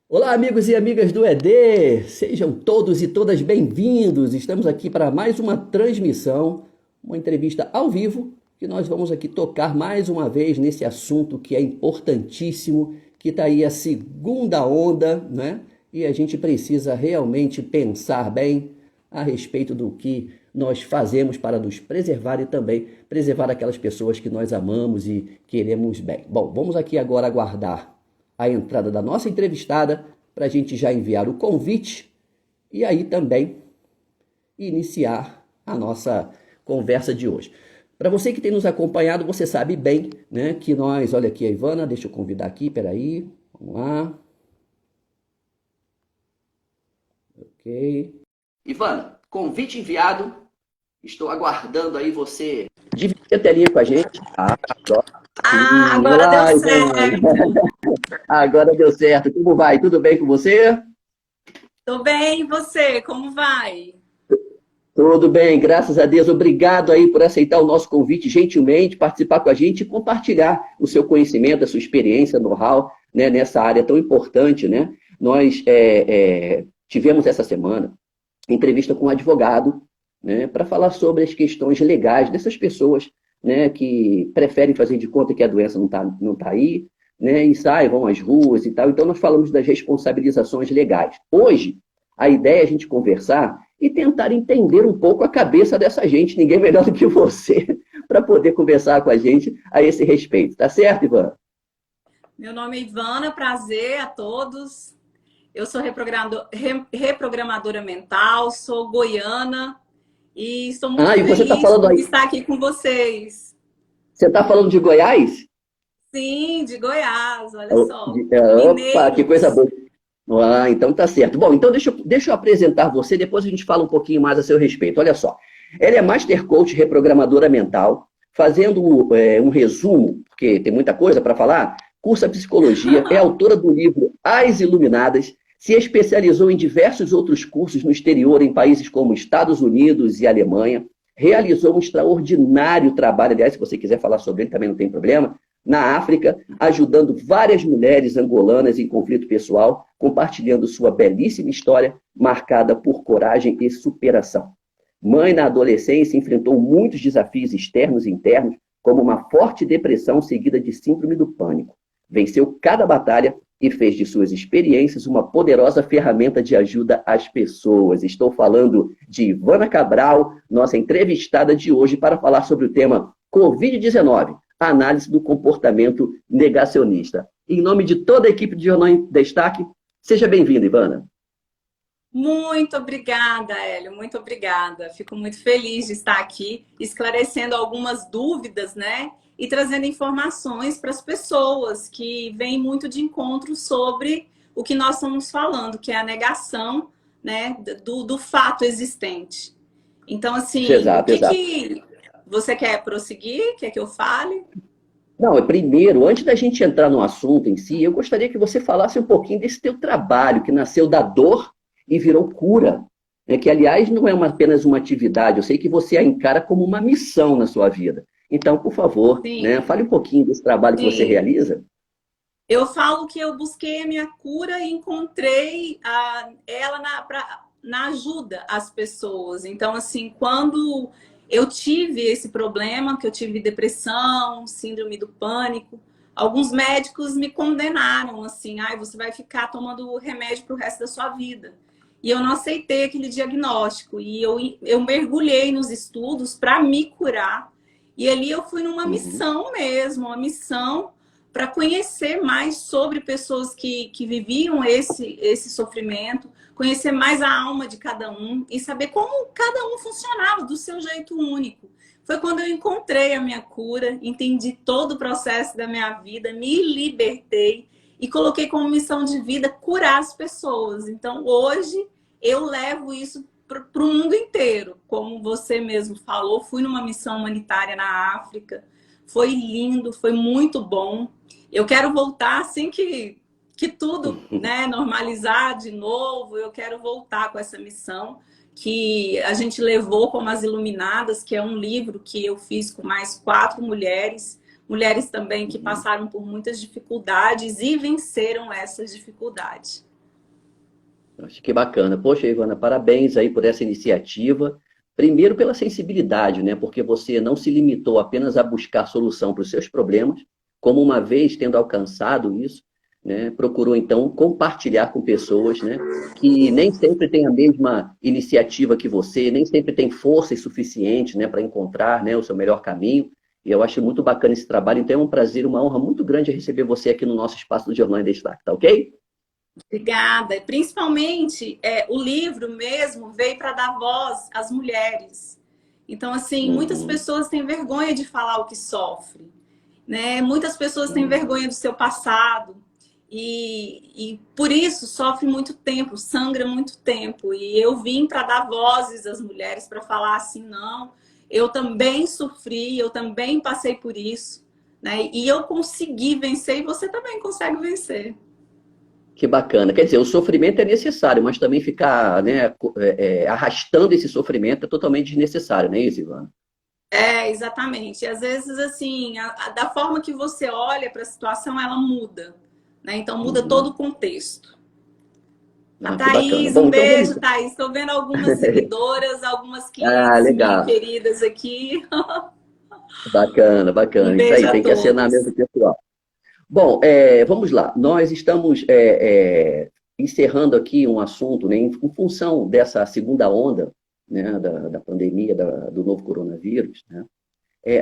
Olá, amigos e amigas do ED! Sejam todos e todas bem-vindos! Estamos aqui para mais uma transmissão, uma entrevista ao vivo, que nós vamos aqui tocar mais uma vez nesse assunto que é importantíssimo, que está aí a segunda onda, né? E a gente precisa realmente pensar bem a respeito do que nós fazemos para nos preservar e também preservar aquelas pessoas que nós amamos e queremos bem. Bom, vamos aqui agora aguardar a entrada da nossa entrevistada para a gente já enviar o convite e aí também iniciar a nossa conversa de hoje. Para você que tem nos acompanhado, você sabe bem, né, que nós, olha aqui a Ivana, deixa eu convidar aqui, peraí, vamos lá. Ok. Ivana, convite enviado, estou aguardando aí você dividir a telinha com a gente. Ah, Ah, sim, agora deu olá, Ivana. certo. Agora deu certo. Como vai? Tudo bem com você? Tô bem, e você? Como vai? Tudo bem, graças a Deus. Obrigado aí por aceitar o nosso convite gentilmente, participar com a gente e compartilhar o seu conhecimento, a sua experiência, know-how, né, nessa área tão importante, né? Nós tivemos essa semana entrevista com um advogado, né, para falar sobre as questões legais dessas pessoas, né, que preferem fazer de conta que a doença não tá aí, né, e saem, vão às ruas e tal. Então, nós falamos das responsabilizações legais. Hoje, a ideia é a gente conversar e tentar entender um pouco a cabeça dessa gente. Ninguém melhor do que você para poder conversar com a gente a esse respeito. Tá certo, Ivan? Meu nome é Ivana, prazer a todos. Eu sou reprogramadora mental, sou goiana e estou muito Ah, e você está feliz falando por aí, estar aqui com vocês. você está falando de Goiás? Sim, de Goiás, olha só. Opa, que coisa Mineiros. boa. Ah, então tá certo. Bom, então deixa eu apresentar você, depois a gente fala um pouquinho mais a seu respeito. Olha só, ela é Master Coach Reprogramadora Mental, fazendo um resumo, porque tem muita coisa para falar, cursa Psicologia, é autora do livro As Iluminadas, se especializou em diversos outros cursos no exterior, em países como Estados Unidos e Alemanha, realizou um extraordinário trabalho, aliás, se você quiser falar sobre ele também não tem problema, na África, ajudando várias mulheres angolanas em conflito pessoal, compartilhando sua belíssima história marcada por coragem e superação. Mãe na adolescência, enfrentou muitos desafios externos e internos, como uma forte depressão seguida de síndrome do pânico. Venceu cada batalha e fez de suas experiências uma poderosa ferramenta de ajuda às pessoas. Estou falando de Ivana Cabral, nossa entrevistada de hoje, para falar sobre o tema Covid-19, a análise do comportamento negacionista. Em nome de toda a equipe de Jornal em Destaque, seja bem-vinda, Ivana. Muito obrigada, Hélio, muito obrigada. Fico muito feliz de estar aqui esclarecendo algumas dúvidas, né? E trazendo informações para as pessoas que vêm muito de encontro sobre o que nós estamos falando, que é a negação, né, do fato existente. Então, assim, o Exato, que exato. que você quer prosseguir? Quer que eu fale? Não, primeiro, antes da gente entrar no assunto em si, eu gostaria que você falasse um pouquinho desse teu trabalho, que nasceu da dor e virou cura. Né? Que, aliás, não é apenas uma atividade, eu sei que você a encara como uma missão na sua vida. Então, por favor, né, Sim, fale um pouquinho desse trabalho que você sim. realiza. Eu falo que eu busquei a minha cura e encontrei ela na ajuda às pessoas. Então, assim, quando eu tive esse problema, que eu tive depressão, síndrome do pânico, alguns médicos me condenaram, assim, ai, você vai ficar tomando remédio para o resto da sua vida. E eu não aceitei aquele diagnóstico. E eu mergulhei nos estudos para me curar. E ali eu fui numa Uhum, missão mesmo, uma missão para conhecer mais sobre pessoas que viviam esse sofrimento, conhecer mais a alma de cada um e saber como cada um funcionava do seu jeito único. Foi quando eu encontrei a minha cura, entendi todo o processo da minha vida, me libertei e coloquei como missão de vida curar as pessoas. Então, hoje, eu levo isso para o mundo inteiro. Como você mesmo falou, fui numa missão humanitária na África, foi lindo, foi muito bom. Eu quero voltar assim que tudo, né, normalizar de novo. Eu quero voltar com essa missão que a gente levou como As Iluminadas, que é um livro que eu fiz com mais 4 mulheres, mulheres também que uhum. passaram por muitas dificuldades e venceram essas dificuldades. Acho que bacana. Poxa, Ivana, parabéns aí por essa iniciativa. Primeiro pela sensibilidade, né? Porque você não se limitou apenas a buscar solução para os seus problemas, como uma vez tendo alcançado isso, né? Procurou então compartilhar com pessoas, né? Que nem sempre têm a mesma iniciativa que você, nem sempre tem força suficiente, né? Para encontrar, né? O seu melhor caminho. E eu acho muito bacana esse trabalho. Então é um prazer, uma honra muito grande receber você aqui no nosso espaço do Jornal em Destaque, tá ok? Obrigada. Principalmente, o livro mesmo veio para dar voz às mulheres. Então, assim, muitas Uhum, pessoas têm vergonha de falar o que sofrem, né? Muitas pessoas têm uhum. vergonha do seu passado e por isso sofre muito tempo, sangra muito tempo. E eu vim para dar vozes às mulheres, para falar assim, não, eu também sofri, eu também passei por isso, né? E eu consegui vencer e você também consegue vencer. Que bacana. Quer dizer, o sofrimento é necessário, mas também ficar, né, arrastando esse sofrimento é totalmente desnecessário, não é isso, Ivana? Exatamente. E às vezes, assim, da forma que você olha para a situação, ela muda, né? Então muda todo Uhum. o contexto. A Ah, que bacana. Thaís, Bom, um então vamos beijo, lá. Thaís. Estou vendo algumas seguidoras, algumas Ah, clientes minhas legal. queridas aqui. Bacana, Um bacana. Isso beijo aí, a tem que acenar todos. mesmo o pessoal. Bom, vamos lá. Nós estamos encerrando aqui um assunto, né, em função dessa segunda onda, né, da pandemia, do novo coronavírus, né?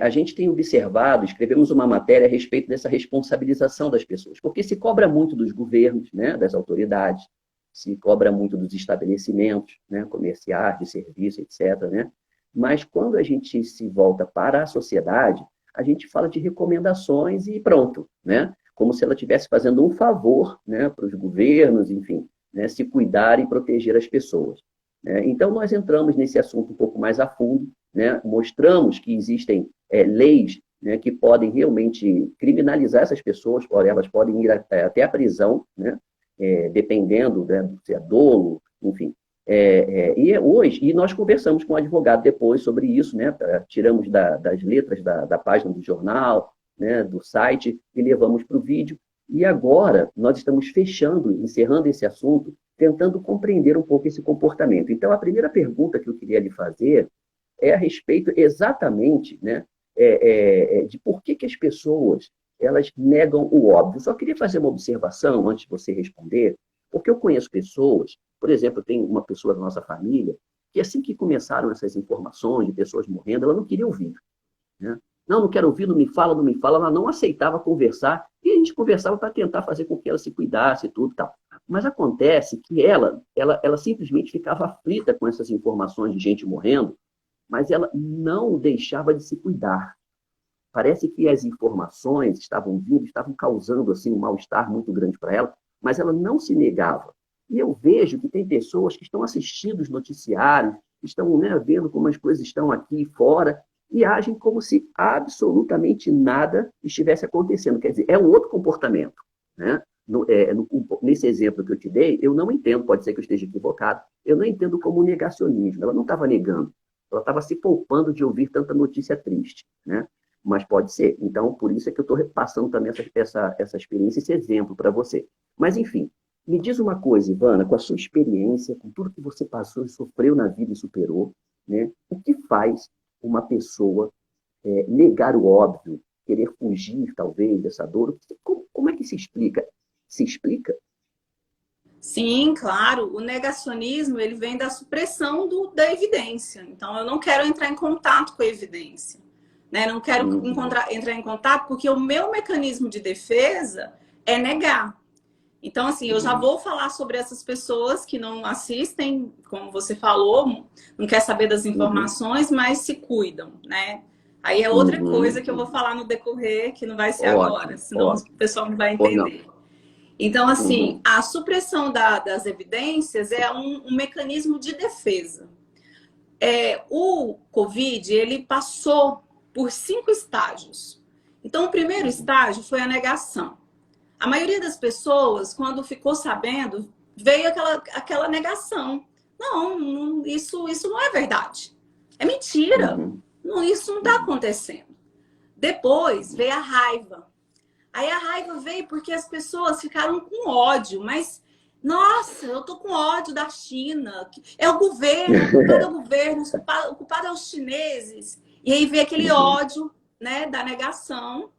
A gente tem observado, escrevemos uma matéria a respeito dessa responsabilização das pessoas, porque se cobra muito dos governos, né, das autoridades, se cobra muito dos estabelecimentos, né, comerciais, de serviço, etc., né? Mas quando a gente se volta para a sociedade, a gente fala de recomendações e pronto, né? Como se ela estivesse fazendo um favor, né, para os governos, enfim, né, se cuidar e proteger as pessoas, né? Então, nós entramos nesse assunto um pouco mais a fundo, né? Mostramos que existem leis, né, que podem realmente criminalizar essas pessoas, elas podem ir até a prisão, né, dependendo, né, se é dolo, enfim. E nós conversamos com o advogado depois sobre isso, né, tiramos das letras da página do jornal, né, do site, e levamos para o vídeo. E agora nós estamos fechando, encerrando esse assunto, tentando compreender um pouco esse comportamento. Então, a primeira pergunta que eu queria lhe fazer é a respeito exatamente, né, de por que as pessoas elas negam o óbvio. Só queria fazer uma observação antes de você responder, porque eu conheço pessoas, por exemplo, tem uma pessoa da nossa família, que assim que começaram essas informações de pessoas morrendo, ela não queria ouvir, né? Não, não quero ouvir, não me fala, não me fala. Ela não aceitava conversar e a gente conversava para tentar fazer com que ela se cuidasse e tudo e tal. Mas acontece que ela simplesmente ficava aflita com essas informações de gente morrendo, mas ela não deixava de se cuidar. Parece que as informações estavam vindo, estavam causando assim um mal-estar muito grande para ela, mas ela não se negava. E eu vejo que tem pessoas que estão assistindo os noticiários, estão, né, vendo como as coisas estão aqui e fora, e agem como se absolutamente nada estivesse acontecendo. Quer dizer, é um outro comportamento, né? Nesse exemplo que eu te dei, eu não entendo, pode ser que eu esteja equivocado, eu não entendo como negacionismo. Ela não estava negando, ela estava se poupando de ouvir tanta notícia triste, né? Mas pode ser. Então, por isso é que eu estou repassando também essa experiência, esse exemplo para você. Mas, enfim, me diz uma coisa, Ivana, com a sua experiência, com tudo que você passou e sofreu na vida e superou, né? O que faz uma pessoa negar o óbvio, querer fugir, talvez, dessa dor? Como é que se explica? Se explica? Sim, claro. O negacionismo ele vem da supressão da evidência. Então, eu não quero entrar em contato com a evidência, né? Não quero Uhum, entrar em contato porque o meu mecanismo de defesa é negar. Então, assim, eu já uhum, vou falar sobre essas pessoas que não assistem, como você falou, não quer saber das uhum, informações, mas se cuidam, né? Aí é outra uhum, coisa que eu vou uhum. falar no decorrer, que não vai ser agora, Ótimo, senão o ótimo. pessoal não vai Pois não. entender. Então, assim, Uhum, a supressão das evidências é um mecanismo de defesa. O Covid, ele passou por 5 estágios. Então, o primeiro uhum, estágio foi a negação. A maioria das pessoas, quando ficou sabendo, veio aquela negação. Não, isso não é verdade. É mentira. uhum, Não, isso não está uhum, acontecendo. Depois veio a raiva. Aí a raiva veio porque as pessoas ficaram com ódio, mas Nossa, eu tô com ódio da China. É o governo, o culpado é o governo, o culpado é os chineses. E aí vem aquele Uhum. ódio, né, da negação,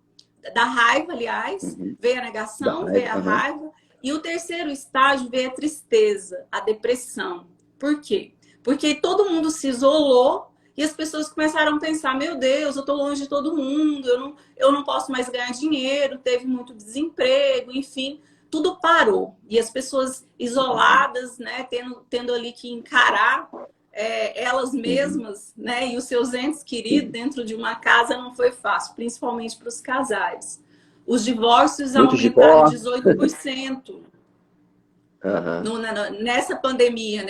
da raiva, aliás. Uhum. Vem a Da negação, vem raiva. a Aham. raiva. E o terceiro estágio vem a tristeza, a depressão. Por quê? Porque todo mundo se isolou e as pessoas começaram a pensar, meu Deus, eu tô longe de todo mundo, eu não posso mais ganhar dinheiro, teve muito desemprego, enfim, tudo parou. E as pessoas isoladas, né, tendo ali que encarar elas Uhum. mesmas, né, e os seus entes queridos Sim. dentro de uma casa não foi fácil, principalmente para os casais. Os divórcios Muitos aumentaram divórcios. 18% Aham. nessa pandemia,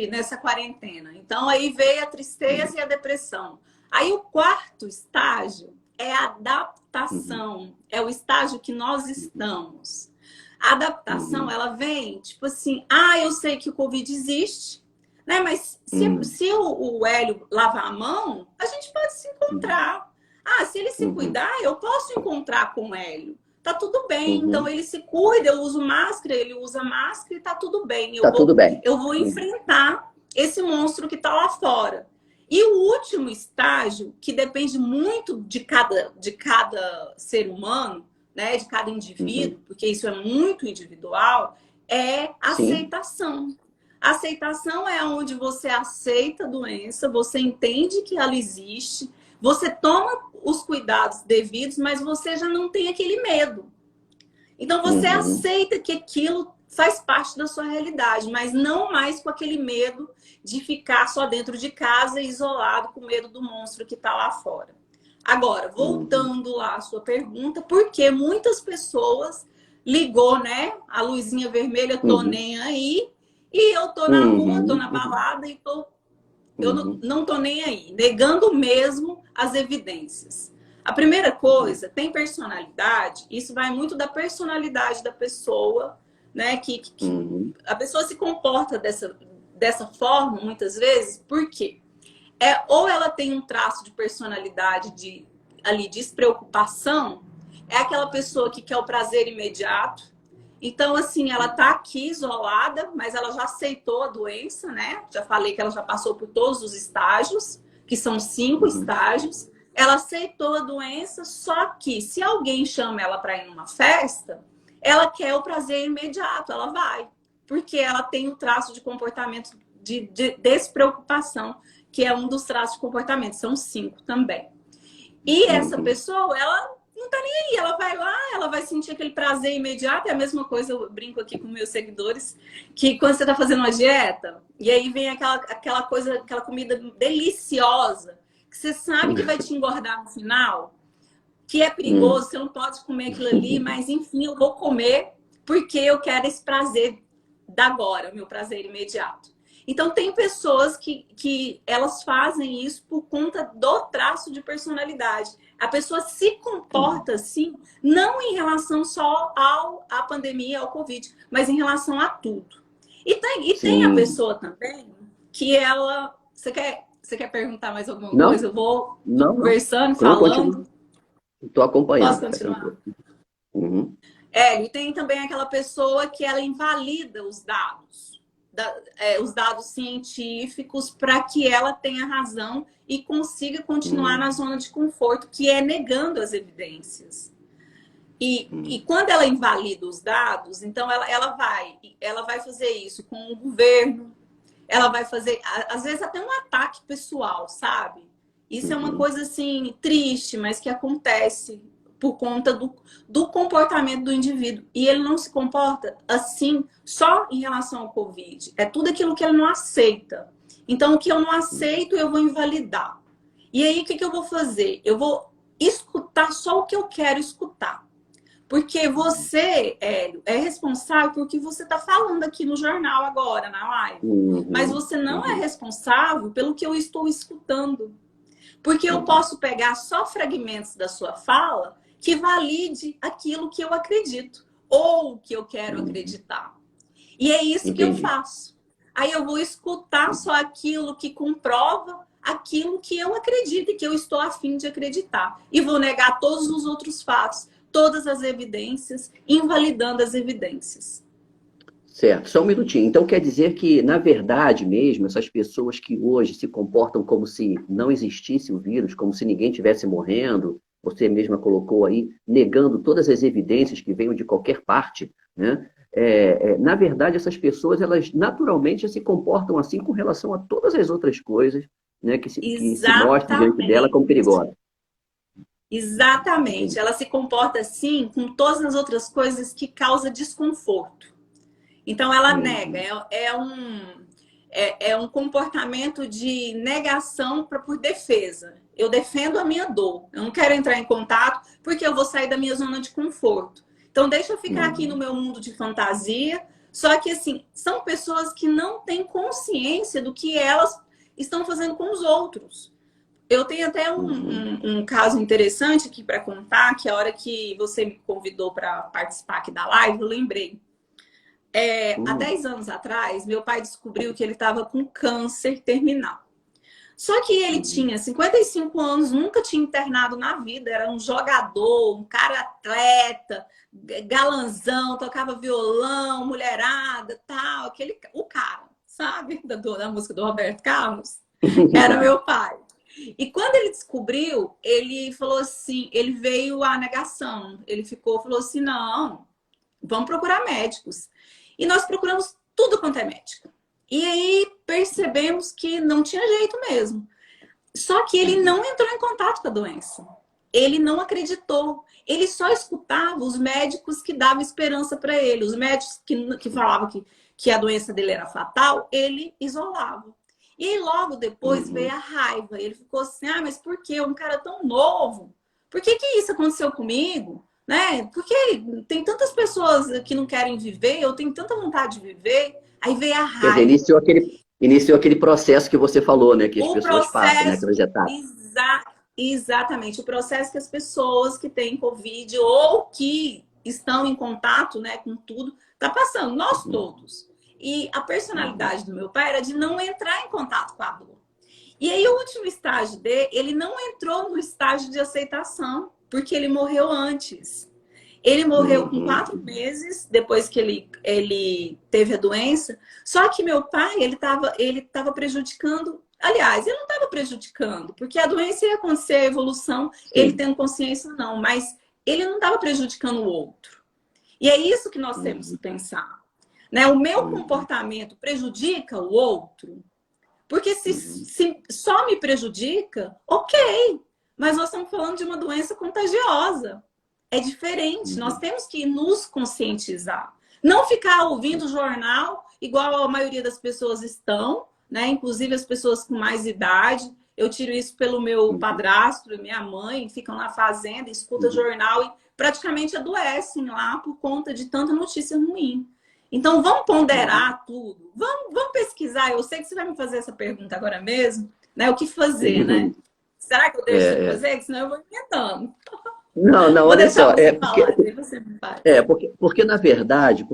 nessa quarentena. Então, aí veio a tristeza Uhum. e a depressão. Aí, o quarto estágio é a Uhum. adaptação. É o estágio que nós estamos. A adaptação, Uhum. ela vem, tipo assim, ah, eu sei que o Covid existe, né? Mas Uhum. se o Hélio lavar a mão, a gente pode se Uhum. encontrar. Ah, se ele se Uhum. cuidar, eu posso encontrar com o Hélio. Tá tudo bem. Então Uhum. ele se cuida, eu uso máscara, ele usa máscara e tá tudo bem. Tá tudo bem. Eu vou Uhum. enfrentar esse monstro que tá lá fora. E o último estágio, que depende muito de cada ser humano, né, de cada Uhum. indivíduo, porque isso é muito individual, é Sim. aceitação. Aceitação é onde você aceita a doença, você entende que ela existe, você toma os cuidados devidos, mas você já não tem aquele medo. Então você Uhum. aceita que aquilo faz parte da sua realidade, mas não mais com aquele medo de ficar só dentro de casa, isolado, com medo do monstro que está lá fora. Agora, Uhum. voltando lá à sua pergunta, porque muitas pessoas ligou, né? A luzinha vermelha, tô Uhum. nem aí, e eu tô na rua, tô Uhum. na Uhum. balada e eu Uhum. não tô nem aí, negando mesmo as evidências. A primeira Uhum. coisa, tem personalidade, isso vai muito da personalidade da pessoa, né? Que Uhum. a pessoa se comporta dessa forma, muitas vezes, por quê? Ou ela tem um traço de personalidade de ali despreocupação, é aquela pessoa que quer o prazer imediato. Então, assim, ela tá aqui isolada, mas ela já aceitou a doença, né? Já falei que ela já passou por todos os estágios, que são 5 Uhum. estágios. Ela aceitou a doença, só que se alguém chama ela para ir numa festa, ela quer o prazer imediato, ela vai. Porque ela tem um traço de comportamento de despreocupação, que é um dos traços de comportamento, são 5 também. E essa Uhum. pessoa, ela não tá nem aí, ela vai lá, ela vai sentir aquele prazer imediato, é a mesma coisa, eu brinco aqui com meus seguidores, que quando você tá fazendo uma dieta, e aí vem aquela coisa, aquela comida deliciosa, que você sabe que vai te engordar no final, que é Uhum. perigoso, você não pode comer aquilo ali, mas enfim, eu vou comer porque eu quero esse prazer da agora, o meu prazer imediato. Então, tem pessoas que elas fazem isso por conta do traço de personalidade. A pessoa se Uhum. comporta assim, não em relação só à pandemia, ao Covid, mas em relação a tudo. E tem a Sim. pessoa também que ela. Você quer perguntar mais alguma coisa? Não? Eu vou Não, não. conversando, Não, continua. falando. Estou Posso acompanhando, fica continuar? tranquilo. Uhum. E tem também aquela pessoa que ela invalida os dados, os dados científicos, para que ela tenha razão e consiga continuar na Uhum. zona de conforto, que é negando as evidências. E Uhum. quando ela invalida os dados, então ela vai fazer isso com o governo, ela vai fazer, às vezes, até um ataque pessoal, sabe? Isso é uma Uhum. coisa, assim, triste, mas que acontece por conta do comportamento do indivíduo. E ele não se comporta assim só em relação ao Covid. É tudo aquilo que ele não aceita. Então, o que eu não aceito, eu vou invalidar. E aí, o que eu vou fazer? Eu vou escutar só o que eu quero escutar. Porque você, Hélio, é responsável por que você está falando aqui no jornal agora, na live. Mas Uhum. você não é Uhum. responsável pelo que eu estou escutando. Porque eu Uhum. posso pegar só fragmentos da sua fala que valide aquilo que eu acredito ou que eu quero Uhum. acreditar. E é isso que eu Entendi. faço. Aí eu vou escutar só aquilo que comprova aquilo que eu acredito e que eu estou a fim de acreditar. E vou negar todos os outros fatos, todas as evidências, invalidando as evidências. Certo, só um minutinho. Então quer dizer que, na verdade mesmo, essas pessoas que hoje se comportam como se não existisse o vírus, como se ninguém tivesse morrendo, você mesma colocou aí, negando todas as evidências que venham de qualquer parte, né? Na verdade, essas pessoas, elas naturalmente já se comportam assim com relação a todas as outras coisas, né, que se mostram diante dela como Exatamente. perigosas. Exatamente. Entendi. Ela se comporta assim com todas as outras coisas que causam desconforto. Então, ela nega. Uhum. É um comportamento de negação por defesa. Eu defendo a minha dor. Eu não quero entrar em contato porque eu vou sair da minha zona de conforto. Então, deixa eu ficar aqui no Uhum. meu mundo de fantasia. Só que, assim, são pessoas que não têm consciência do que elas estão fazendo com os outros. Eu tenho até Uhum. um caso interessante aqui para contar, que a hora que você me convidou para participar aqui da live, eu lembrei. Há Uhum. 10 anos atrás, meu pai descobriu que ele estava com câncer terminal. Só que ele Uhum. tinha 55 anos, nunca tinha internado na vida, era um jogador, um cara atleta, galanzão, tocava violão, mulherada, tal, o cara, sabe? Da música do Roberto Carlos. Era meu pai. E quando ele descobriu, ele falou assim, ele veio à negação. Ele falou assim, não, vamos procurar médicos. E nós procuramos tudo quanto é médico. E aí percebemos que não tinha jeito mesmo. Só que ele Uhum. não entrou em contato com a doença. Ele não acreditou. Ele só escutava os médicos que davam esperança para ele. Os médicos que falavam que a doença dele era fatal, ele isolava. E aí, logo depois veio Uhum. a raiva. Ele ficou assim: ah, mas por que? Um cara tão novo. Por que isso aconteceu comigo? Né? Porque tem tantas pessoas que não querem viver, eu tenho tanta vontade de viver. Aí veio a Quer dizer, raiva. iniciou aquele processo que você falou, né? Que as O pessoas passam, né? processo, Aquelas etapas. exatamente, o processo que as pessoas que têm Covid ou que estão em contato, né, com tudo, tá passando, nós Uhum. todos. E a Uhum. personalidade do meu pai era de não entrar em contato com a dor. E aí o último estágio dele, ele não entrou no estágio de aceitação, porque ele morreu antes. Ele morreu com Uhum. 4 meses depois que ele teve a doença. Só que meu pai, ele tava prejudicando. Aliás, ele não estava prejudicando, porque a doença ia acontecer, a evolução, ele Sim. tendo consciência, não. Mas ele não estava prejudicando o outro. E é isso que nós temos que Uhum. pensar. Né? O meu Uhum. comportamento prejudica o outro? Porque Uhum. se só me prejudica, ok. Mas nós estamos falando de uma doença contagiosa. É diferente. Nós Uhum. temos que nos conscientizar. Não ficar ouvindo o jornal igual a maioria das pessoas estão, né? Inclusive as pessoas com mais idade. Eu tiro isso pelo meu Uhum. padrasto e minha mãe, ficam na fazenda, escutam Uhum. jornal e praticamente adoecem lá por conta de tanta notícia ruim. Então, vamos Uhum. ponderar tudo. Vamos pesquisar. Eu sei que você vai me fazer essa pergunta agora mesmo, né? O que fazer, né? Uhum. Será que eu É, deixo você é. fazer? Senão eu vou inventando. Não, não, Vou olha deixar só, você falar, daí você me faz. porque na verdade,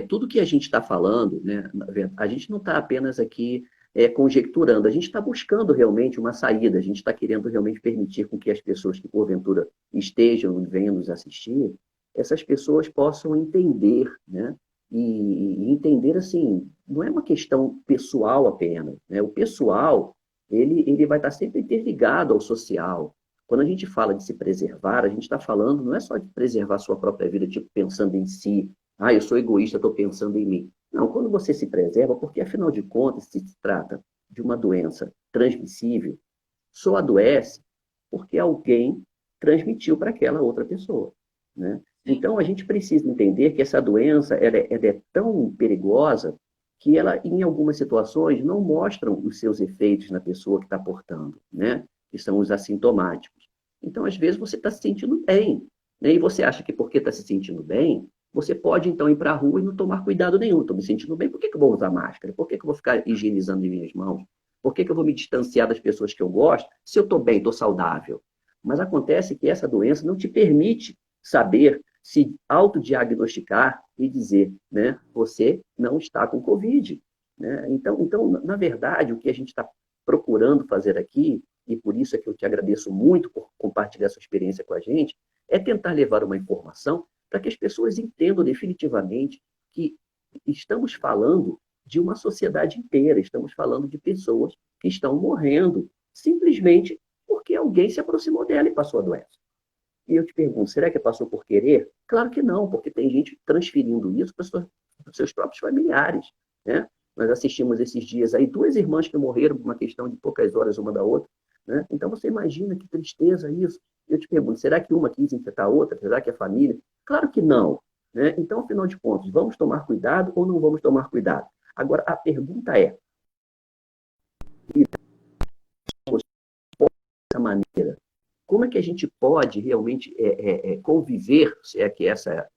tudo que a gente está falando, né, a gente não está apenas aqui conjecturando, a gente está buscando realmente uma saída, a gente está querendo realmente permitir com que as pessoas que porventura estejam e venham nos assistir, essas pessoas possam entender, né, e entender assim, não é uma questão pessoal apenas, né, o pessoal, ele vai estar sempre interligado ao social. Quando a gente fala de se preservar, a gente está falando não é só de preservar a sua própria vida, tipo, pensando em si. Ah, eu sou egoísta, estou pensando em mim. Não, quando você se preserva, porque afinal de contas, se trata de uma doença transmissível, só adoece porque alguém transmitiu para aquela outra pessoa, né? Sim. Então, a gente precisa entender que essa doença ela é tão perigosa que ela, em algumas situações, não mostram os seus efeitos na pessoa que está portando, né? Que são os assintomáticos. Então, às vezes, você está se sentindo bem, né? E você acha que porque está se sentindo bem, você pode, então, ir para a rua e não tomar cuidado nenhum. Estou me sentindo bem, por que eu vou usar máscara? Por que eu vou ficar higienizando as minhas mãos? Por que eu vou me distanciar das pessoas que eu gosto se eu estou bem, estou saudável? Mas acontece que essa doença não te permite saber se autodiagnosticar e dizer, né, você não está com Covid. Né? Então, na verdade, o que a gente está procurando fazer aqui, e por isso é que eu te agradeço muito por compartilhar sua experiência com a gente, é tentar levar uma informação para que as pessoas entendam definitivamente que estamos falando de uma sociedade inteira, estamos falando de pessoas que estão morrendo simplesmente porque alguém se aproximou dela e passou a doença. E eu te pergunto, será que passou por querer? Claro que não, porque tem gente transferindo isso para os seus próprios familiares, né? Nós assistimos esses dias aí 2 irmãs que morreram por uma questão de poucas horas uma da outra, né? Então você imagina que tristeza isso. Eu te pergunto, será que uma quis infectar a outra? Será que a família? Claro que não, né? Então, afinal de contas, vamos tomar cuidado ou não vamos tomar cuidado? Agora, a pergunta é, dessa maneira, como é que a gente pode realmente conviver, se é que essa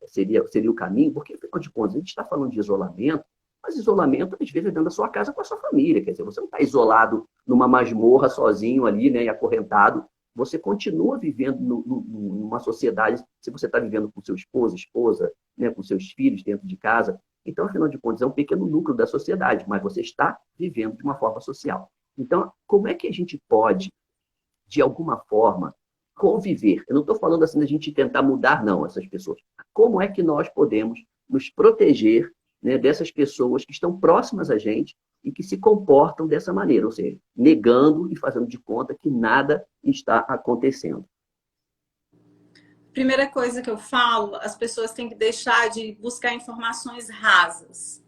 seria o caminho? Porque, afinal de contas, a gente está falando de isolamento, mas isolamento, às vezes, é dentro da sua casa com a sua família. Quer dizer, você não está isolado numa masmorra sozinho ali, né, e acorrentado. Você continua vivendo numa sociedade, se você está vivendo com seu esposa, né, com seus filhos dentro de casa. Então, afinal de contas, é um pequeno núcleo da sociedade, mas você está vivendo de uma forma social. Então, como é que a gente pode, de alguma forma, conviver? Eu não estou falando assim da gente tentar mudar, não, essas pessoas. Como é que nós podemos nos proteger, né, dessas pessoas que estão próximas a gente e que se comportam dessa maneira, ou seja, negando e fazendo de conta que nada está acontecendo? Primeira coisa que eu falo, as pessoas têm que deixar de buscar informações rasas.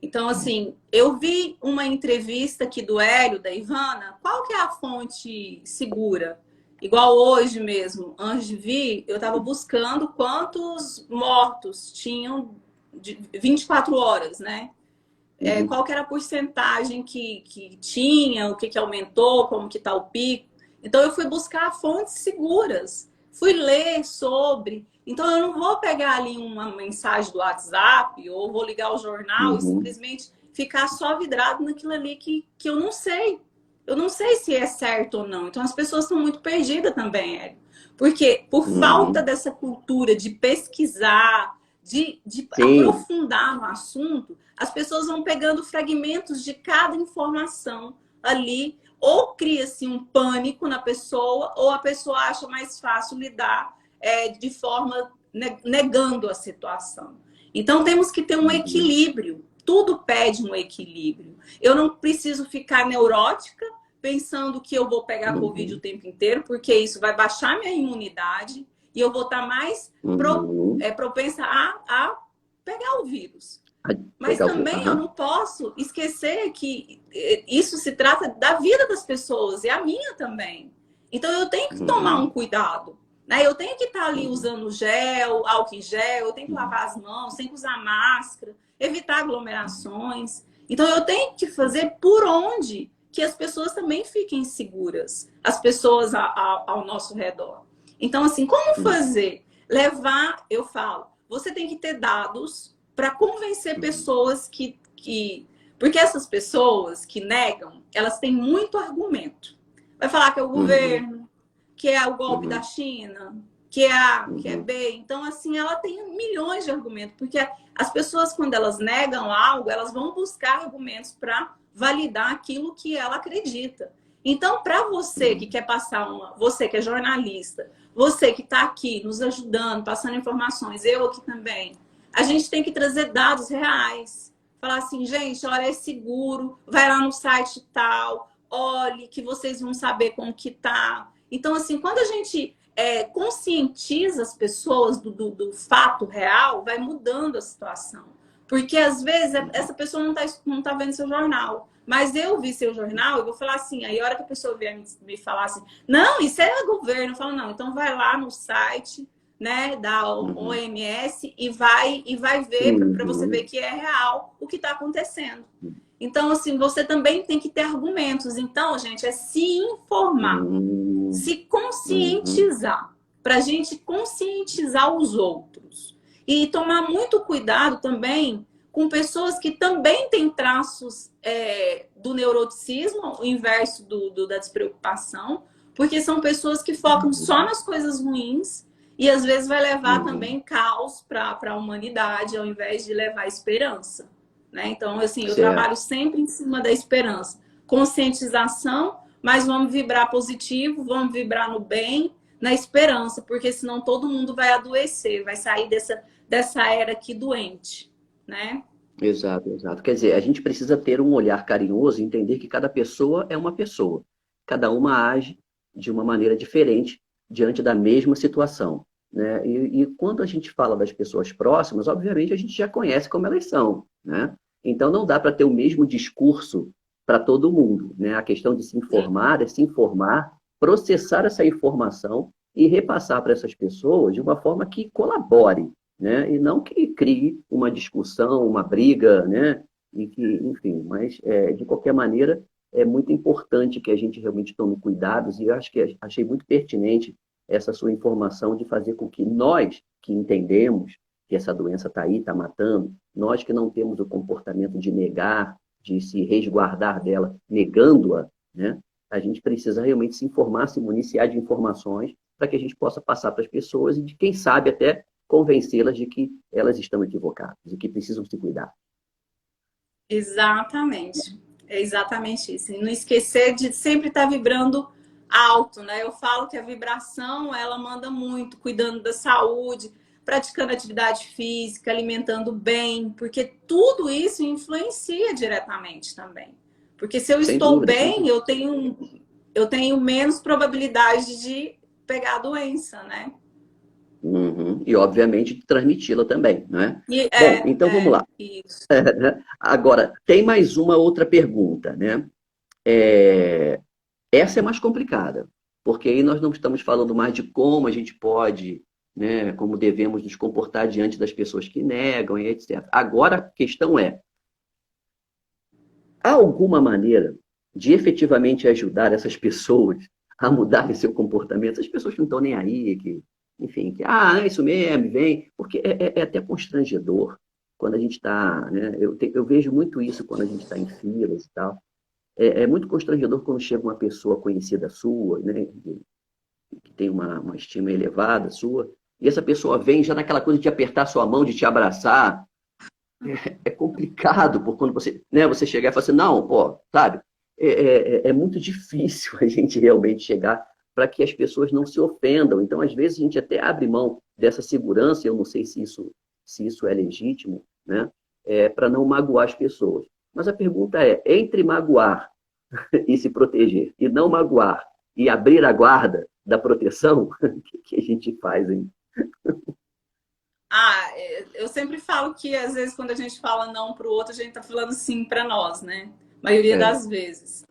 Então, assim, eu vi uma entrevista aqui do Hélio, da Ivana, qual que é a fonte segura? Igual hoje mesmo, antes de vir, eu estava buscando quantos mortos tinham de 24 horas, né? Qual que era a porcentagem que tinha, o que aumentou, como que está o pico. Então, eu fui buscar fontes seguras. Fui ler sobre. Então, eu não vou pegar ali uma mensagem do WhatsApp ou vou ligar o jornal e simplesmente ficar só vidrado naquilo ali que eu não sei. Eu não sei se é certo ou não. Então, as pessoas estão muito perdidas também, Hélio. Porque por falta dessa cultura de pesquisar, de aprofundar no assunto, as pessoas vão pegando fragmentos de cada informação ali, ou cria-se um pânico na pessoa, ou a pessoa acha mais fácil lidar de forma negando a situação. Então, temos que ter um equilíbrio. Tudo pede um equilíbrio. Eu não preciso ficar neurótica, pensando que eu vou pegar Covid o tempo inteiro, porque isso vai baixar minha imunidade e eu vou estar mais propensa a pegar o vírus. Mas também eu não posso esquecer que isso se trata da vida das pessoas e a minha também. Então eu tenho que tomar um cuidado, né? Eu tenho que estar ali usando gel, álcool em gel, eu tenho que lavar as mãos, tenho que usar máscara, evitar aglomerações. Então eu tenho que fazer por onde que as pessoas também fiquem seguras, as pessoas ao nosso redor. Então, assim, como fazer? Levar, eu falo, você tem que ter dados para convencer pessoas porque essas pessoas que negam, elas têm muito argumento. Vai falar que é o governo, que é o golpe da China, que é A, que é B. Então, assim, ela tem milhões de argumentos. Porque as pessoas, quando elas negam algo, elas vão buscar argumentos para validar aquilo que ela acredita. Então, para você que quer passar você que é jornalista, você que está aqui nos ajudando, passando informações, eu aqui também, a gente tem que trazer dados reais. Falar assim, gente, olha, é seguro, vai lá no site tal, olhe que vocês vão saber como que tá. Então, assim, quando a gente conscientiza as pessoas do fato real, vai mudando a situação. Porque, às vezes, essa pessoa não tá vendo seu jornal. Mas eu vi seu jornal, eu vou falar assim, aí a hora que a pessoa vier me falar assim, não, isso é governo. Eu falo, não, então vai lá no site, né, da OMS e vai ver para você ver que é real o que está acontecendo. Então, assim, você também tem que ter argumentos. Então, gente, é se informar, se conscientizar, para a gente conscientizar os outros. E tomar muito cuidado também com pessoas que também têm traços do neuroticismo, o inverso da despreocupação, porque são pessoas que focam só nas coisas ruins e às vezes vai levar também caos para a humanidade, ao invés de levar esperança. Né? Então, assim, eu trabalho sempre em cima da esperança. Conscientização, mas vamos vibrar positivo, vamos vibrar no bem, na esperança, porque senão todo mundo vai adoecer, vai sair dessa era aqui doente, né? Exato, exato. Quer dizer, a gente precisa ter um olhar carinhoso e entender que cada pessoa é uma pessoa. Cada uma age de uma maneira diferente diante da mesma situação, né? E quando a gente fala das pessoas próximas, obviamente a gente já conhece como elas são, né? Então não dá para ter o mesmo discurso para todo mundo, né? A questão de se informar é se informar, processar essa informação e repassar para essas pessoas de uma forma que colabore, né? E não que crie uma discussão, uma briga, né? E que, enfim, mas de qualquer maneira é muito importante que a gente realmente tome cuidados e eu acho que achei muito pertinente essa sua informação de fazer com que nós que entendemos que essa doença está aí, está matando, nós que não temos o comportamento de negar, de se resguardar dela, negando-a, né? A gente precisa realmente se informar, se municiar de informações para que a gente possa passar para as pessoas e de quem sabe até convencê-las de que elas estão equivocadas e que precisam se cuidar. Exatamente. É exatamente isso. E não esquecer de sempre estar vibrando alto, né? Eu falo que a vibração, ela manda muito, cuidando da saúde, praticando atividade física, alimentando bem, porque tudo isso influencia diretamente também. Porque se eu Sem estou dúvida, sem bem, dúvida. eu tenho menos probabilidade de pegar a doença, né? Uhum. E, obviamente, transmiti-la também, né? E Bom, então vamos lá. isso. Agora, tem mais uma outra pergunta, né? É, essa é mais complicada, porque aí nós não estamos falando mais de como a gente pode, né, como devemos nos comportar diante das pessoas que negam e etc. Agora a questão é, há alguma maneira de efetivamente ajudar essas pessoas a mudarem seu comportamento? As pessoas que não estão nem aí, que, enfim, que, é isso mesmo, vem, porque é até constrangedor quando a gente está, né, eu vejo muito isso quando a gente está em filas e tal. É muito constrangedor quando chega uma pessoa conhecida sua, né, que tem uma estima elevada sua, e essa pessoa vem já naquela coisa de apertar sua mão, de te abraçar. É complicado, por quando você, né, você chegar e falar assim, não, pô, sabe? É muito difícil a gente realmente chegar para que as pessoas não se ofendam. Então, às vezes, a gente até abre mão dessa segurança, eu não sei se isso é legítimo, né? Para não magoar as pessoas. Mas a pergunta é, entre magoar e se proteger, e não magoar, e abrir a guarda da proteção, o que a gente faz, hein? Eu sempre falo que às vezes quando a gente fala não para o outro, a gente está falando sim para nós, né? Maioria É, das vezes.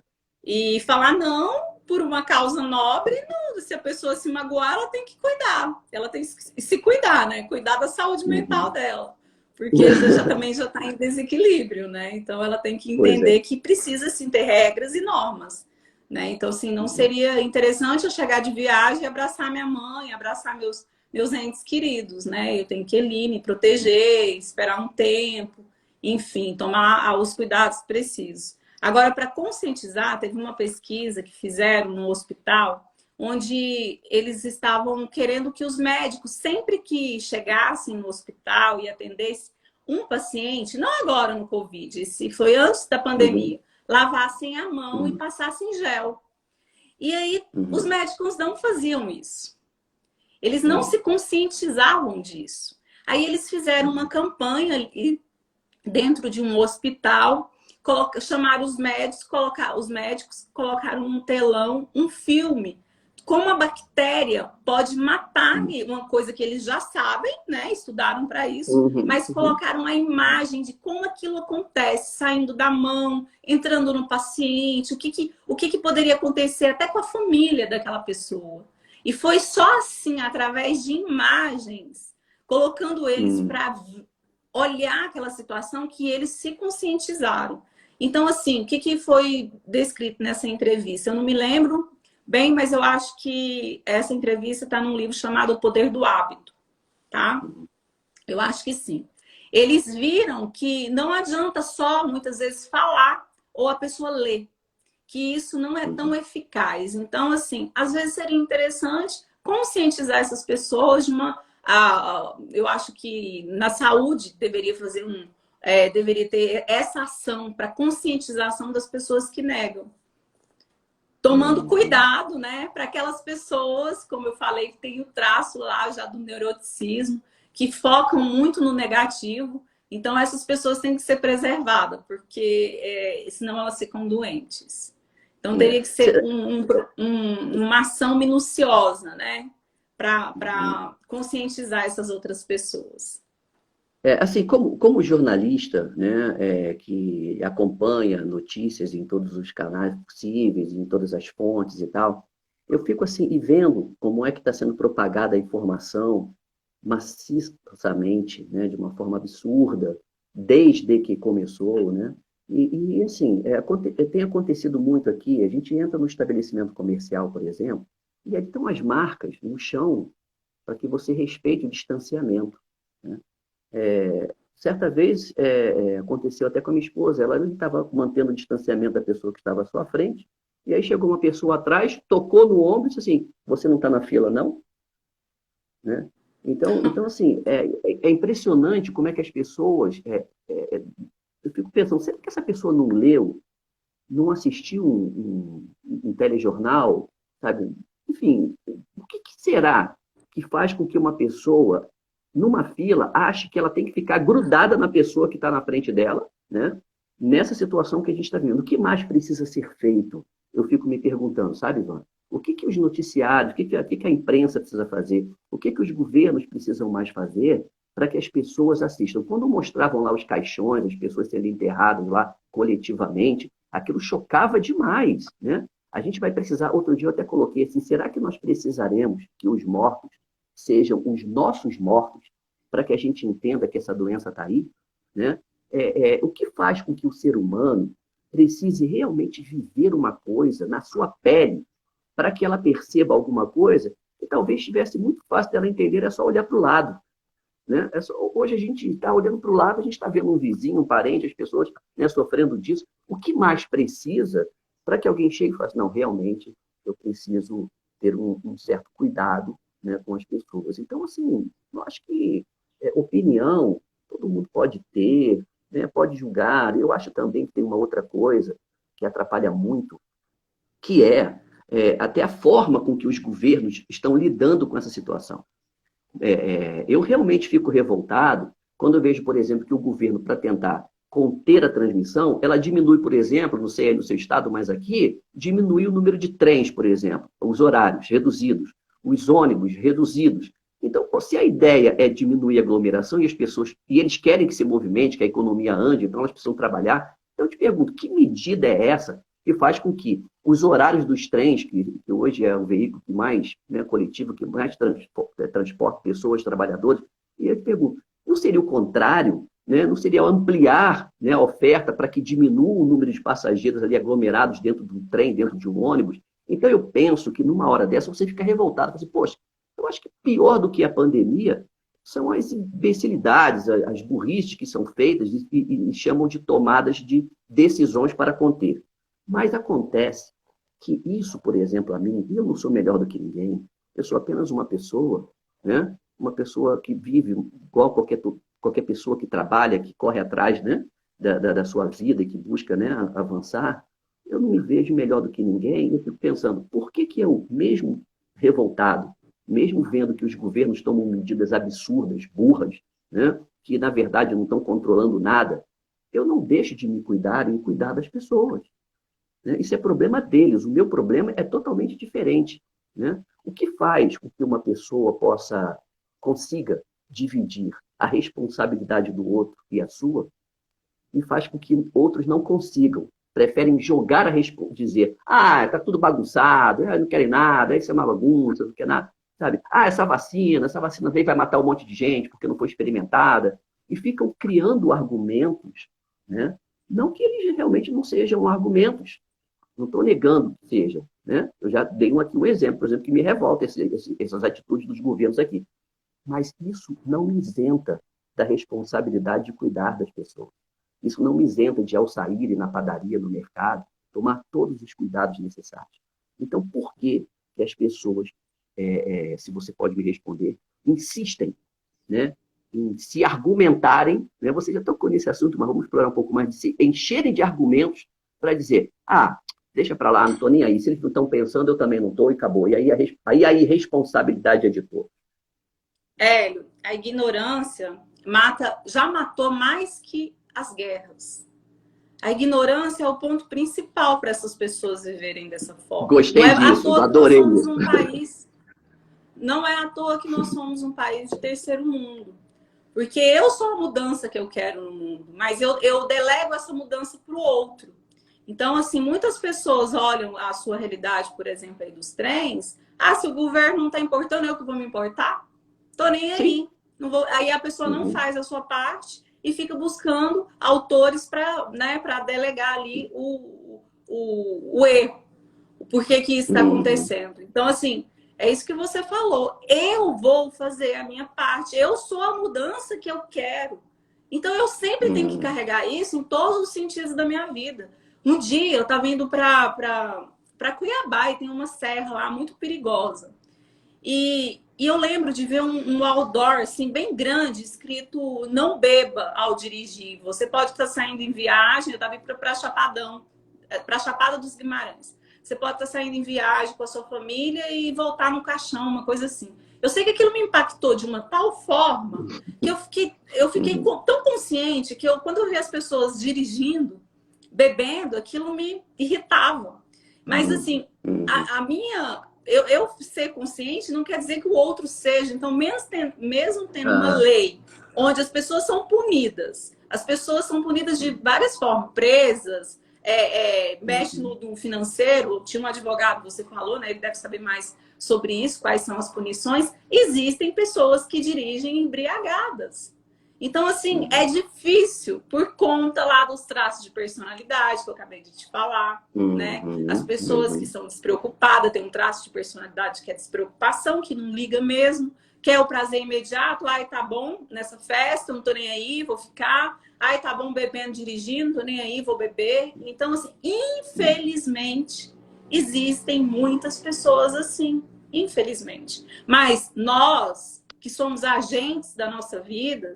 E falar não por uma causa nobre, não, se a pessoa se magoar, ela tem que cuidar. Ela tem que se cuidar, né? Cuidar da saúde mental uhum. dela. Porque também já está em desequilíbrio, né? Então ela tem que Pois é. entender que precisa sim ter regras e normas. Né? Então, assim, não Uhum. seria interessante eu chegar de viagem e abraçar minha mãe, abraçar meus entes queridos, né? Eu tenho que ir ali, me proteger, esperar um tempo, enfim, tomar os cuidados precisos. Agora, para conscientizar, teve uma pesquisa que fizeram no hospital, onde eles estavam querendo que os médicos, sempre que chegassem no hospital e atendessem um paciente, não agora no Covid, se foi antes da Uhum. pandemia, lavassem a mão e Uhum. passassem gel. E aí, os Uhum. médicos não faziam isso. Eles não Uhum. se conscientizavam disso. Aí eles fizeram uma Uhum. campanha ali dentro de um hospital, chamaram os médicos colocaram um telão, um filme, como a bactéria pode matar, uma coisa que eles já sabem, né? Estudaram para isso, Uhum. mas Uhum. colocaram a imagem de como aquilo acontece, saindo da mão, entrando no paciente, o que poderia acontecer até com a família daquela pessoa. E foi só assim, através de imagens, colocando eles Uhum. para olhar aquela situação que eles se conscientizaram. Então, assim, o que foi descrito nessa entrevista? Eu não me lembro bem, mas eu acho que essa entrevista está num livro chamado O Poder do Hábito, tá? Eu acho que sim. Eles viram que não adianta só, muitas vezes, falar ou a pessoa ler, que isso não é tão Uhum. eficaz. Então, assim, às vezes seria interessante conscientizar essas pessoas de eu acho que na saúde deveria ter essa ação para conscientização das pessoas que negam. Tomando Uhum. cuidado, né, para aquelas pessoas, como eu falei, que tem o traço lá já do neuroticismo, que focam muito no negativo. Então, essas pessoas têm que ser preservadas, porque senão elas ficam doentes. Então, teria que ser uma ação minuciosa, né? Para conscientizar essas outras pessoas. Assim, como jornalista, né, que acompanha notícias em todos os canais possíveis, em todas as fontes e tal, eu fico assim, e vendo como é que está sendo propagada a informação maciçamente, né, de uma forma absurda, desde que começou, né? Assim, tem acontecido muito aqui, a gente entra no estabelecimento comercial, por exemplo, e aí estão as marcas no chão para que você respeite o distanciamento, né? Certa vez aconteceu até com a minha esposa, ela estava mantendo o distanciamento da pessoa que estava à sua frente, e aí chegou uma pessoa atrás, tocou no ombro e disse assim, você não está na fila, não? Né? Então assim, é impressionante como é que as pessoas... eu fico pensando, será que essa pessoa não leu, não assistiu um telejornal, sabe? Enfim, o que será que faz com que uma pessoa, numa fila, ache que ela tem que ficar grudada na pessoa que está na frente dela, né? Nessa situação que a gente está vivendo? O que mais precisa ser feito? Eu fico me perguntando, sabe, Ivan? O que os noticiários, o que a imprensa precisa fazer? O que os governos precisam mais fazer para que as pessoas assistam? Quando mostravam lá os caixões, as pessoas sendo enterradas lá coletivamente, aquilo chocava demais, né? A gente vai precisar, outro dia eu até coloquei assim, será que nós precisaremos que os mortos sejam os nossos mortos para que a gente entenda que essa doença está aí, né? O que faz com que o ser humano precise realmente viver uma coisa na sua pele para que ela perceba alguma coisa que talvez estivesse muito fácil dela entender, é só olhar para o lado, né? Hoje a gente está olhando para o lado, a gente está vendo um vizinho, um parente, as pessoas, né, sofrendo disso. O que mais precisa para que alguém chegue e fale, não, realmente eu preciso ter um certo cuidado, né, com as pessoas. Então, assim, eu acho que opinião todo mundo pode ter, né, pode julgar. Eu acho também que tem uma outra coisa que atrapalha muito, que até a forma com que os governos estão lidando com essa situação. Eu realmente fico revoltado quando eu vejo, por exemplo, que o governo, para tentar conter a transmissão, ela diminui, por exemplo, não sei aí no seu estado, mas aqui, diminui o número de trens, por exemplo, os horários reduzidos, os ônibus reduzidos. Então, se a ideia é diminuir a aglomeração e as pessoas, e eles querem que se movimente, que a economia ande, então elas precisam trabalhar, então eu te pergunto, que medida é essa que faz com que os horários dos trens, que hoje é o veículo que mais, né, coletivo, que mais transporta pessoas, trabalhadores, e eu te pergunto, não seria o contrário, né? Não seria ampliar, né, a oferta para que diminua o número de passageiros ali aglomerados dentro de um trem, dentro de um ônibus? Então eu penso que numa hora dessa você fica revoltado, assim, poxa, eu acho que pior do que a pandemia são as imbecilidades, as burrices que são feitas e chamam de tomadas de decisões para conter. Mas acontece que isso, por exemplo, a mim, eu não sou melhor do que ninguém, eu sou apenas uma pessoa, né? Uma pessoa que vive igual qualquer pessoa que trabalha, que corre atrás, né, da sua vida e que busca, né, avançar. Eu não me vejo melhor do que ninguém, eu fico pensando, por que eu, mesmo revoltado, mesmo vendo que os governos tomam medidas absurdas, burras, né, que na verdade não estão controlando nada, eu não deixo de me cuidar e cuidar das pessoas, né? Isso é problema deles, o meu problema é totalmente diferente, né? O que faz com que uma pessoa consiga dividir a responsabilidade do outro e a sua, e faz com que outros não consigam. Preferem jogar dizer, tá tudo bagunçado, não querem nada, isso é uma bagunça, não quer nada. Sabe? Essa vacina veio vai matar um monte de gente porque não foi experimentada. E ficam criando argumentos, né? Não que eles realmente não sejam argumentos. Não estou negando que sejam, né? Eu já dei aqui um exemplo, por exemplo, que me revolta essas atitudes dos governos aqui. Mas isso não me isenta da responsabilidade de cuidar das pessoas. Isso não me isenta de, ao sair na padaria, no mercado, tomar todos os cuidados necessários. Então, por que as pessoas, se você pode me responder, insistem, né, em se argumentarem, né? Você já tocou nesse assunto, mas vamos explorar um pouco mais, de se encherem de argumentos para dizer, deixa para lá, não estou nem aí, se eles não estão pensando, eu também não estou, e acabou. E aí a irresponsabilidade é de todos. Hélio, a ignorância, já matou mais que as guerras. A ignorância é o ponto principal para essas pessoas viverem dessa forma. Gostei disso, adorei isso. Não é à toa que nós somos um país de terceiro mundo. Porque eu sou a mudança que eu quero no mundo, mas eu delego essa mudança para o outro. Então, assim, muitas pessoas olham a sua realidade, por exemplo, aí dos trens. Ah, se o governo não está importando, eu que vou me importar? Tô nem aí. Não vou... Aí a pessoa não faz a sua parte e fica buscando autores para, né, para delegar ali o erro. O porquê que isso está acontecendo. Então, assim, é isso que você falou. Eu vou fazer a minha parte. Eu sou a mudança que eu quero. Então, eu sempre tenho que carregar isso em todos os sentidos da minha vida. Um dia, eu estava indo para Cuiabá e tem uma serra lá muito perigosa. E eu lembro de ver um outdoor, assim, bem grande, escrito não beba ao dirigir. Você pode estar saindo em viagem, eu estava indo para Chapadão, para Chapada dos Guimarães. Você pode estar saindo em viagem com a sua família e voltar no caixão, uma coisa assim. Eu sei que aquilo me impactou de uma tal forma que eu fiquei tão consciente que quando eu vi as pessoas dirigindo, bebendo, aquilo me irritava. Mas, assim, eu ser consciente não quer dizer que o outro seja. Então, mesmo tendo uma lei onde as pessoas são punidas de várias formas, presas, mexe no financeiro. Tinha um advogado, você falou, né? Ele deve saber mais sobre isso, quais são as punições. Existem pessoas que dirigem embriagadas. Então, assim, é difícil por conta lá dos traços de personalidade que eu acabei de te falar, né? As pessoas que são despreocupadas têm um traço de personalidade que é despreocupação, que não liga mesmo, quer o prazer imediato. Ai, tá bom, nessa festa, não tô nem aí, vou ficar. Ai, tá bom bebendo, dirigindo, tô nem aí, vou beber. Então, assim, infelizmente, existem muitas pessoas assim, infelizmente. Mas nós, que somos agentes da nossa vida,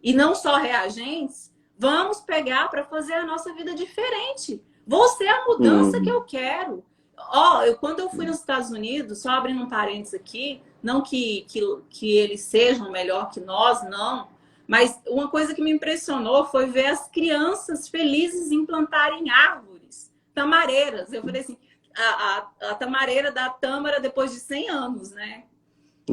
e não só reagentes, vamos pegar para fazer a nossa vida diferente. Vou ser a mudança que eu quero. Quando eu fui nos Estados Unidos, só abrindo um parênteses aqui, não que eles sejam melhor que nós, não. Mas uma coisa que me impressionou foi ver as crianças felizes em plantarem árvores, tamareiras. Eu falei assim, a tamareira da tâmara depois de 100 anos, né?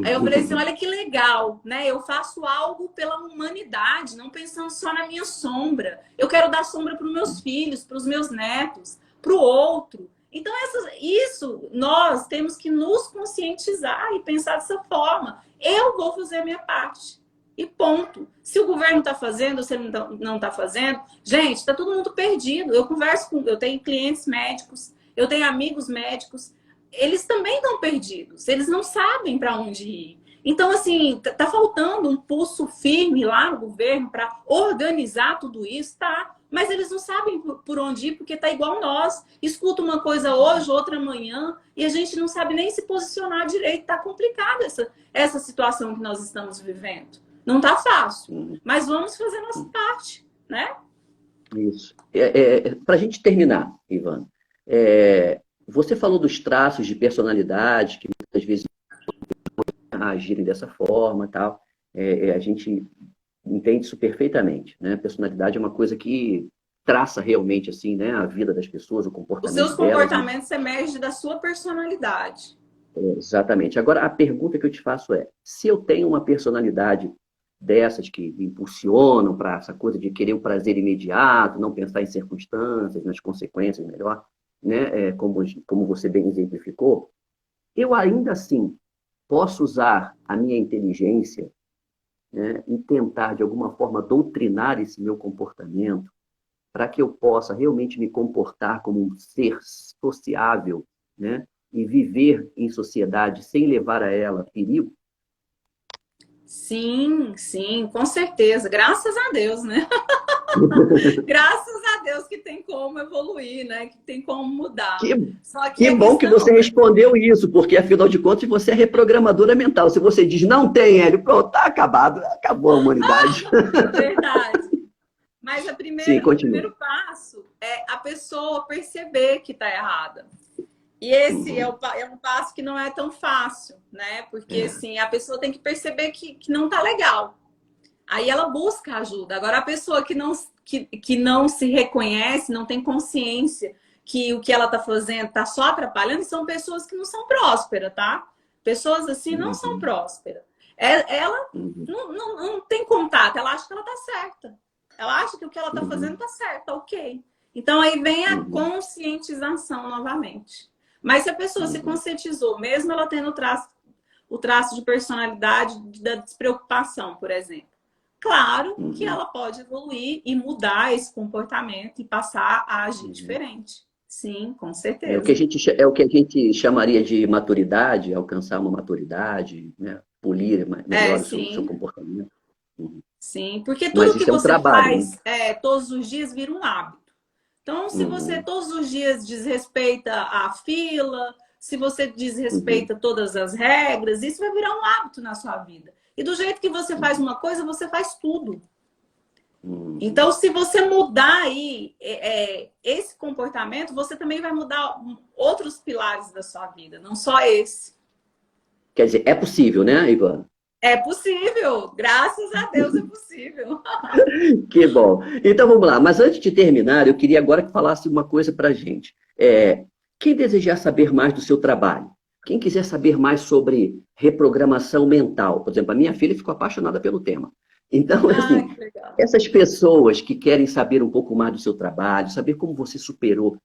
Aí eu falei assim, olha que legal, né? Eu faço algo pela humanidade, não pensando só na minha sombra. Eu quero dar sombra para os meus filhos, para os meus netos, para o outro. Então, isso nós temos que nos conscientizar e pensar dessa forma. Eu vou fazer a minha parte. E ponto. Se o governo está fazendo, se ele não está fazendo, gente, está todo mundo perdido. Eu tenho clientes médicos, eu tenho amigos médicos. Eles também estão perdidos, eles não sabem para onde ir. Então, assim, tá faltando um pulso firme lá no governo para organizar tudo isso, tá? Mas eles não sabem por onde ir, porque tá igual nós. Escuta uma coisa hoje, outra amanhã, e a gente não sabe nem se posicionar direito. Tá complicada essa situação que nós estamos vivendo. Não tá fácil, mas vamos fazer nossa parte, né? Isso. Para a gente terminar, Ivana, você falou dos traços de personalidade, que muitas vezes agirem dessa forma, tal. A gente entende isso perfeitamente, né? Personalidade é uma coisa que traça realmente assim, né, a vida das pessoas, o comportamento delas. Os seus delas, comportamentos emergem da sua personalidade. Exatamente. Agora, a pergunta que eu te faço é, se eu tenho uma personalidade dessas que me impulsionam para essa coisa de querer o prazer imediato, não pensar em circunstâncias, nas consequências melhor, né? Como você bem exemplificou, eu ainda assim posso usar a minha inteligência, né, e tentar, de alguma forma, doutrinar esse meu comportamento para que eu possa realmente me comportar como um ser sociável, né, e viver em sociedade sem levar a ela perigo? Sim, sim, com certeza. Graças a Deus, né? Graças a Deus que tem como evoluir, né? Que tem como mudar. Que bom que você respondeu isso, porque afinal de contas você é reprogramadora mental. Se você diz não tem, Hélio, pronto, tá acabado, acabou a humanidade. Verdade. Mas o primeiro passo é a pessoa perceber que está errada. E esse é um passo que não é tão fácil, né? Porque assim, a pessoa tem que perceber que não tá legal. Aí ela busca ajuda. Agora, a pessoa que não se reconhece, não tem consciência que o que ela está fazendo está só atrapalhando, são pessoas que não são prósperas, tá? Pessoas assim não são Uhum, prósperas. Ela uhum, não tem contato, ela acha que ela está certa. Ela acha que o que ela está fazendo uhum, está certo, tá ok. Então aí vem a uhum, conscientização novamente. Mas se a pessoa se uhum, conscientizou, mesmo ela tendo o traço de personalidade da despreocupação, por exemplo, claro que uhum. ela pode evoluir e mudar esse comportamento e passar a agir Uhum. diferente. Sim, com É o que a certeza. gente, é o que a gente chamaria de maturidade, alcançar uma maturidade, né? Polir É, melhor o seu sim, comportamento. Uhum. sim. Porque Mas tudo que isso é um você trabalho, né? faz todos os dias vira um hábito. Então, se você Uhum, todos os dias desrespeita a fila, se você uhum, desrespeita todas as regras, isso vai virar um hábito na sua vida. E do jeito que você faz uhum, uma coisa, você faz tudo. uhum. Então, se você mudar aí esse comportamento, você também vai mudar outros pilares da sua vida, não só esse. Quer dizer, é possível, né, Ivan? É possível, graças a Deus é possível. Que bom. Então vamos lá. Mas antes de terminar, eu queria agora que falasse uma coisa para a gente. Quem desejar saber mais do seu trabalho, quem quiser saber mais sobre reprogramação mental, por exemplo, a minha filha ficou apaixonada pelo tema. Então, Ai, assim, que legal. essas pessoas que querem saber um pouco mais do seu trabalho, saber como você superou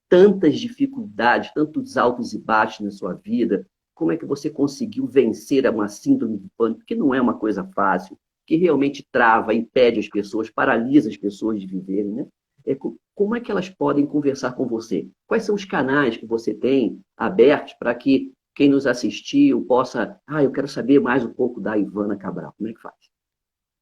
tantas dificuldades, tantos altos e baixos na sua vida, como é que você conseguiu vencer uma síndrome do pânico, que não é uma coisa fácil, que realmente trava, impede as pessoas, paralisa as pessoas de viverem, né? Como é que elas podem conversar com você? Quais são os canais que você tem abertos para que quem nos assistiu possa, eu quero saber mais um pouco da Ivana Cabral. Como é que faz?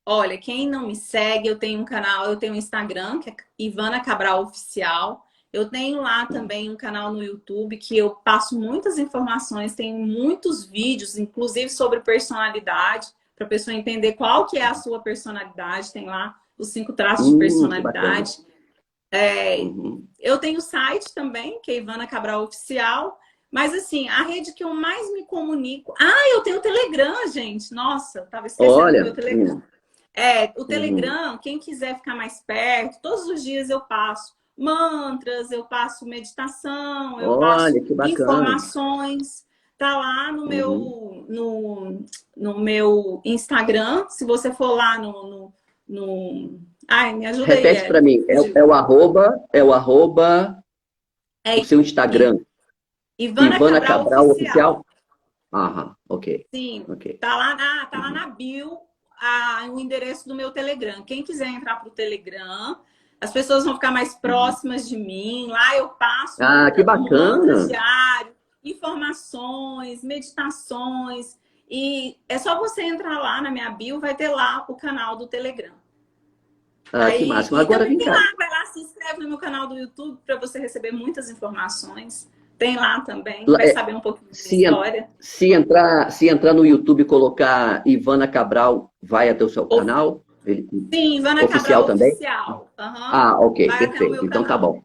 Olha, quem não me segue, eu tenho um canal, eu tenho um Instagram, que é Ivana Cabral Oficial. Eu tenho lá também um canal no YouTube que eu passo muitas informações, tenho muitos vídeos, inclusive sobre personalidade, para a pessoa entender qual que é a sua personalidade. Tem lá os 5 traços de Que bacana. personalidade. Uhum. Eu tenho o site também, que é Ivana Cabral Oficial. Mas assim, a rede que eu mais me comunico. Ah, eu tenho o Telegram, gente. Nossa, eu tava esquecendo do meu Olha, Telegram. O uhum. Telegram, quem quiser ficar mais perto, todos os dias eu passo mantras, eu passo meditação, eu passo Olha, que bacana. informações. Tá lá Uhum. no meu Instagram. Se você for lá Ai, me ajuda aí, Repete para Hélio. mim. É o arroba, o É seu Instagram, Ivana Ivana Cabral Cabral Oficial. Oficial? Aham, ok, Sim, ok. tá lá Uhum. na bio o endereço do meu Telegram. Quem quiser entrar para o Telegram, as pessoas vão ficar mais Uhum. próximas de mim. Lá eu passo Que mantras bacana. diários, informações, meditações. E é só você entrar lá na minha bio, vai ter lá o canal do Telegram. Que Aí, máximo. e Agora também vem tem cá. lá, vai lá, se inscreve no meu canal do YouTube para você receber muitas informações. Tem lá também, Lá- vai é, saber um pouquinho da minha Se, en- história. se entrar no YouTube e colocar Ivana Cabral, vai até o seu canal? Sim, Ivana Oficial Cabral também? Oficial. Aham. Ok, Vai até o perfeito. meu Então tá canal. bom.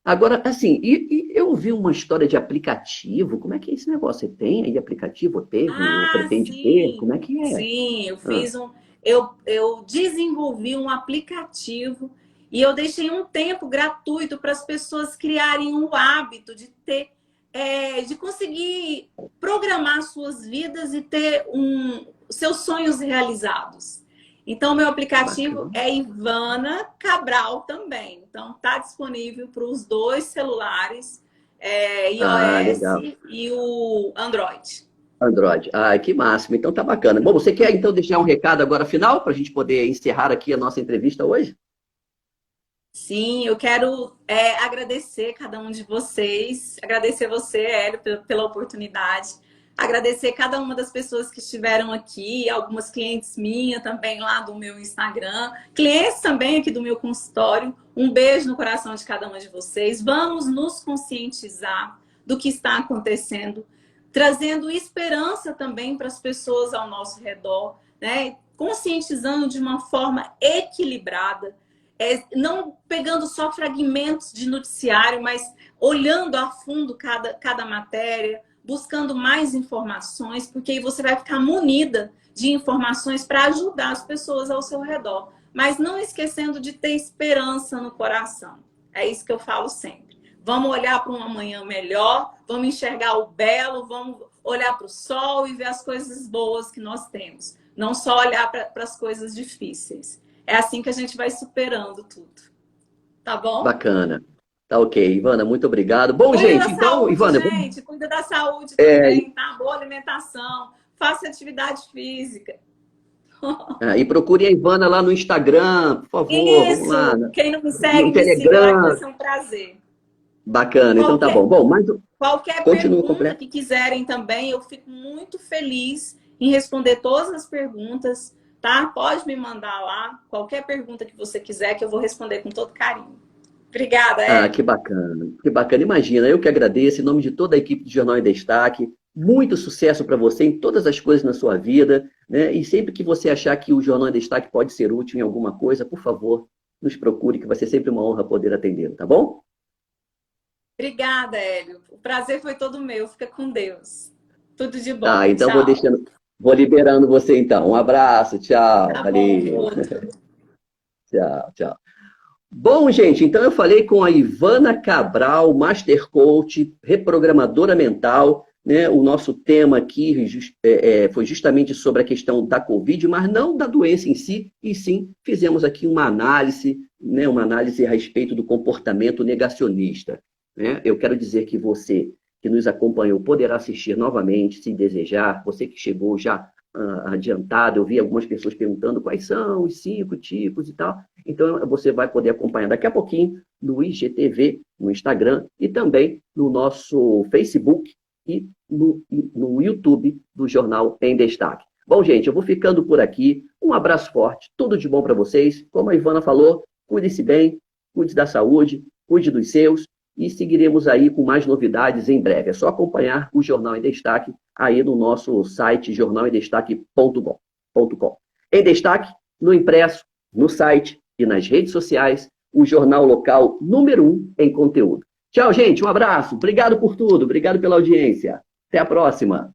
Agora, assim, e eu ouvi uma história de aplicativo. Como é que é esse negócio? Você tem aí aplicativo? Ou teve? Ou Ah, pretende ter? sim. Como é que é? Sim, eu Ah, fiz um. Eu desenvolvi um aplicativo e eu deixei um tempo gratuito para as pessoas criarem um hábito de de conseguir programar suas vidas e ter seus sonhos realizados. Então, meu aplicativo bacana. é Ivana Cabral também. Então, está disponível para os dois celulares, iOS Legal. e o Android. Android. Que máximo. Então tá bacana. Bom, você quer então deixar um recado agora final para a gente poder encerrar aqui a nossa entrevista hoje? Sim, eu quero agradecer cada um de vocês, agradecer você, Hélio, pela oportunidade, agradecer cada uma das pessoas que estiveram aqui, algumas clientes minhas também lá do meu Instagram, clientes também aqui do meu consultório. Um beijo no coração de cada uma de vocês. Vamos nos conscientizar do que está acontecendo, trazendo esperança também para as pessoas ao nosso redor, né? Conscientizando de uma forma equilibrada, não pegando só fragmentos de noticiário, mas olhando a fundo cada matéria, buscando mais informações, porque aí você vai ficar munida de informações para ajudar as pessoas ao seu redor. Mas não esquecendo de ter esperança no coração. É isso que eu falo sempre. Vamos olhar para um amanhã melhor, vamos enxergar o belo, vamos olhar para o sol e ver as coisas boas que nós temos. Não só olhar para as coisas difíceis. É assim que a gente vai superando tudo. Tá bom? Bacana. Tá ok. Ivana, muito obrigado. Bom, Cuida gente, da então, saúde, Ivana... gente. Cuida da saúde também, tá? Boa alimentação. Faça atividade física. E procure a Ivana lá no Instagram, por favor. Isso! Vamos lá. Quem não me No segue, me siga lá que vai ser um prazer. Bacana, então tá bom. Bom, mas Qualquer continua pergunta completo. que quiserem também, eu fico muito feliz em responder todas as perguntas, tá? Pode me mandar lá, qualquer pergunta que você quiser, que eu vou responder com todo carinho. Obrigada, Hélio. Que bacana, que bacana. Imagina, eu que agradeço, em nome de toda a equipe do Jornal em Destaque, muito sucesso para você em todas as coisas na sua vida, né? E sempre que você achar que o Jornal em Destaque pode ser útil em alguma coisa, por favor, nos procure, que vai ser sempre uma honra poder atendê-lo, tá bom? Obrigada, Hélio. O prazer foi todo meu. Fica com Deus. Tudo de bom. Então Tchau. vou liberando você então. Um abraço, tchau, Tá valeu. bom, outro. Tchau, tchau. Bom, gente, então eu falei com a Ivana Cabral, Master Coach, reprogramadora mental, né? O nosso tema aqui foi justamente sobre a questão da Covid, mas não da doença em si, e sim fizemos aqui uma análise, né? Uma análise a respeito do comportamento negacionista, né? Eu quero dizer que você que nos acompanhou poderá assistir novamente, se desejar, você que chegou já adiantado, eu vi algumas pessoas perguntando quais são os 5 tipos e tal. Então, você vai poder acompanhar daqui a pouquinho no IGTV, no Instagram e também no nosso Facebook e no YouTube do Jornal em Destaque. Bom, gente, eu vou ficando por aqui. Um abraço forte, tudo de bom para vocês. Como a Ivana falou, cuide-se bem, cuide da saúde, cuide dos seus e seguiremos aí com mais novidades em breve. É só acompanhar o Jornal em Destaque aí no nosso site jornalemdestaque.com. Em destaque, no impresso, no site e nas redes sociais, o jornal local número 1 em conteúdo. Tchau, gente, um abraço, obrigado por tudo, obrigado pela audiência. Até a próxima.